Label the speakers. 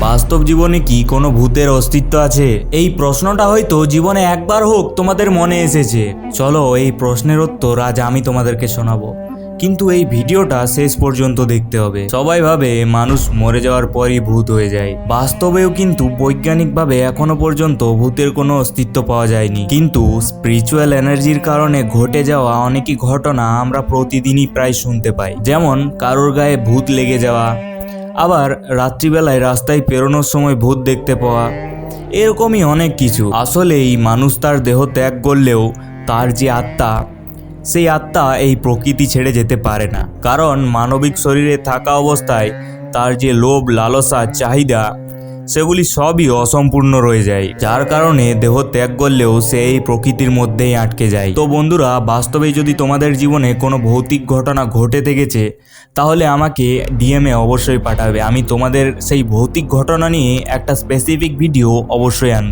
Speaker 1: বাস্তব জীবনে কি কোনো ভূতের অস্তিত্ব আছে? এই প্রশ্নটা হয়তো জীবনে একবার হোক তোমাদের মনে এসেছে। চলো এই প্রশ্নের উত্তর আজ আমি তোমাদেরকে শোনাবো, কিন্তু এই ভিডিওটা শেষ পর্যন্ত দেখতে হবে। সবাই ভাবে মানুষ মরে যাওয়ার পরই ভূত হয়ে যায়। বাস্তবেও কিন্তু বৈজ্ঞানিকভাবে এখনো পর্যন্ত ভূতের কোনো অস্তিত্ব পাওয়া যায়নি, কিন্তু স্পিরিচুয়াল এনার্জির কারণে ঘটে যাওয়া অনেকই ঘটনা আমরা প্রতিদিনই প্রায় শুনতে পাই। যেমন কারোর গায়ে ভূত লেগে যাওয়া, আবার রাত্রিবেলায় রাস্তায় পেরোনোর সময় ভূত দেখতে পাওয়া, এরকমই অনেক কিছু। আসলেই মানুষ তার দেহ ত্যাগ করলেও তার যে আত্মা, সেই আত্মা এই প্রকৃতি ছেড়ে যেতে পারে না। কারণ মানবিক শরীরে থাকা অবস্থায় তার যে লোভ, লালসা, চাহিদা, সেগুলি সবই অসম্পূর্ণ রয়ে যায়, যার কারণে দেহ ত্যাগ করলেও সে এই প্রকৃতির মধ্যেই আটকে যায়। তো বন্ধুরা, বাস্তবে যদি তোমাদের জীবনে কোনো ভৌতিক ঘটনা ঘটে থেকেছে তাহলে আমাকে ডিএমে অবশ্যই পাঠাবে। আমি তোমাদের সেই ভৌতিক ঘটনা নিয়ে একটা স্পেসিফিক ভিডিও অবশ্যই আনবো।